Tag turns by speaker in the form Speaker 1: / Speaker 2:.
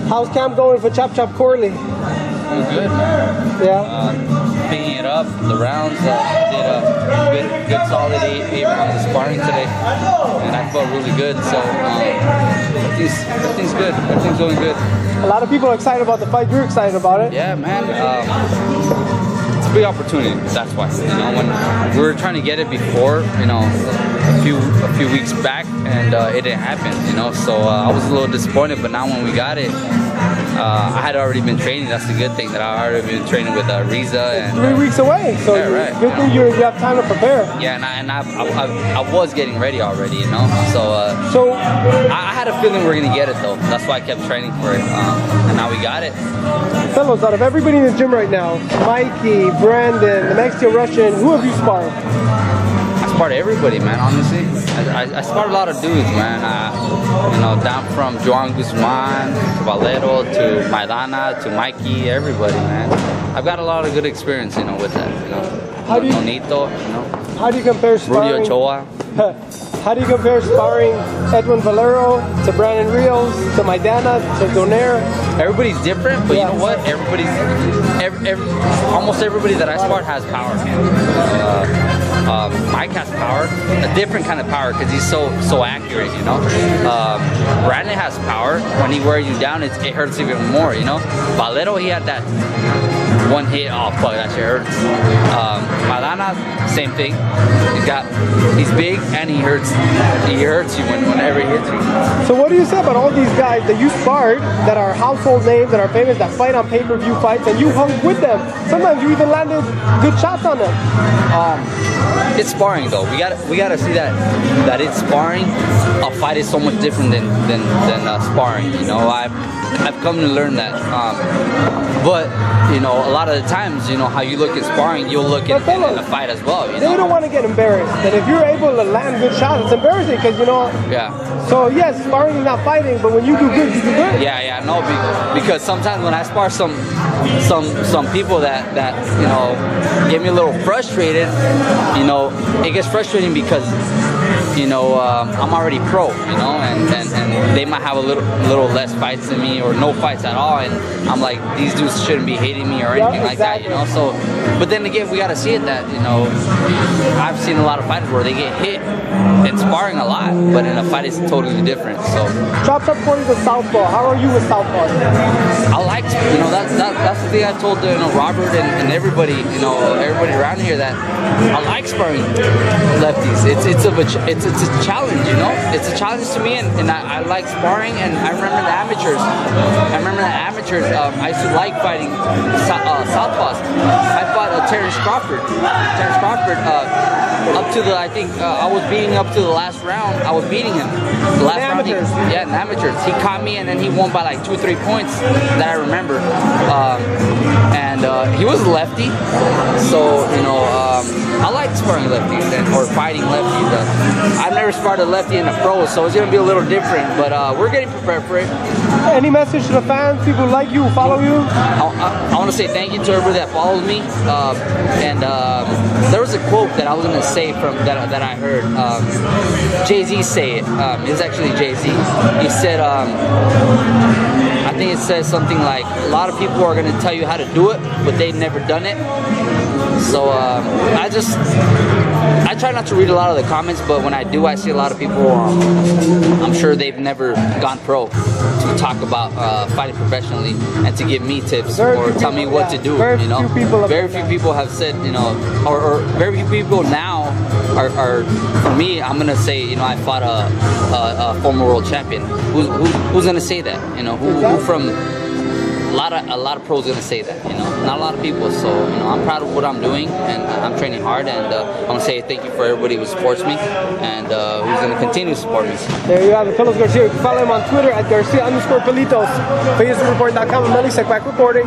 Speaker 1: How's camp going for Chop Chop Corley?
Speaker 2: Doing good, man.
Speaker 1: Yeah.
Speaker 2: Picking it up, the rounds, did a good solid eight rounds of sparring today, and I felt really good. So everything's good. Everything's going good.
Speaker 1: A lot of people are excited about the fight. You're excited about it?
Speaker 2: Yeah, man. It's a big opportunity. That's why. You know, when we were trying to get it before, you know, a few weeks back, and it didn't happen. You know, so I was a little disappointed. But now when we got it, I had already been training. That's the good thing, that I already been training with Riza. And
Speaker 1: 3 weeks away, so
Speaker 2: yeah, right.
Speaker 1: Good thing you have time to prepare.
Speaker 2: Yeah, and I was getting ready already, you know. So I had a feeling we were gonna get it though. That's why I kept training for it, and now we got it.
Speaker 1: Fellows, out of everybody in the gym right now, Mikey, Brandon, the Mexican Russian, who have you sparred?
Speaker 2: I sparred everybody, man. Honestly, I sparred a lot of dudes, man. You know, down from Juan Guzman to Valero to Maidana to Mikey, everybody, man. I've got a lot of good experience, you know, with that. You know, Nonito, you know.
Speaker 1: How do you compare sparring?
Speaker 2: Rudy Ochoa.
Speaker 1: How do you compare sparring Edwin Valero to Brandon Rios to Maidana to Donaire?
Speaker 2: Everybody's different, but you know what? Almost everybody that I sparred has power. Mike has power, a different kind of power because he's so accurate, you know. Brandon has power. When he wears you down, it hurts even more, you know. Valero, he had that one hit, oh fuck, that shit hurts. Maidana, same thing. He's big and he hurts you whenever he hits you.
Speaker 1: So what do you say about all these guys that you sparred, that are household names, that are famous, that fight on pay-per-view fights, and you hung with them? Sometimes you even landed good shots on them.
Speaker 2: It's sparring though. We gotta see that it's sparring. A fight is so much different than sparring. You know, I've come to learn that. But you know, a lot of the times, you know, how you look at sparring, you'll look at in a fight as well. You know?
Speaker 1: They don't want to get embarrassed. And if you're able to land good shots, it's embarrassing because, you know.
Speaker 2: Yeah.
Speaker 1: So yes, sparring is not fighting, but when you do good, you do good.
Speaker 2: Yeah, no, because sometimes when I spar some people that you know get me a little frustrated, you know, it gets frustrating because, you know, I'm already pro, you know, and they might have a little less fights than me or no fights at all, and I'm like, these dudes shouldn't be hating me or anything like that, you know. So, but then again, we gotta see it that, you know, I've seen a lot of fighters where they get hit in sparring a lot, but in a fight it's totally different. So
Speaker 1: Chop Chop Corley to southpaw. How are you with southpaw?
Speaker 2: I like, you know, that's the thing I told, you know, Robert and everybody, you know, everybody around here, that I like sparring lefties. It's a challenge, you know. It's a challenge to me, and I like sparring. And I remember the amateurs. I used to like fighting southpaws. I fought Terrence Crawford. Up to the, I think I was beating up to the last round. I was beating him. The last round, in amateurs. He caught me, and then he won by like 2 or 3 points that I remember. And he was a lefty, so you know, I like sparring lefties or fighting lefties. I've never sparred a lefty in a pro, so it's gonna be a little different. But we're getting prepared for it.
Speaker 1: Any message to the fans, people who like you, who follow you?
Speaker 2: I want to say thank you to everybody that follows me. And there was a quote that I was gonna say from that I heard Jay-Z say it. It's actually Jay-Z. He said, I think it says something like, a lot of people are gonna tell you how to do it, but they've never done it. So I try not to read a lot of the comments, but when I do, I see a lot of people, I'm sure they've never gone pro, to talk about fighting professionally and to give me tips or tell me what to do, you know. Very few people have said, you know, or very few people now are, for me, I'm gonna say, you know, I fought a former world champion. Who's gonna say that? You know, who from a lot of pros gonna say that, you know, not a lot of people. So, you know, I'm proud of what I'm doing, and I'm training hard, and I want to say thank you for everybody who supports me and who's gonna continue to support me.
Speaker 1: There you have it, Pelos Garcia. You can follow him on Twitter at Garcia_Pelitos, FaceReport.com, and Melissa Quack Reporting.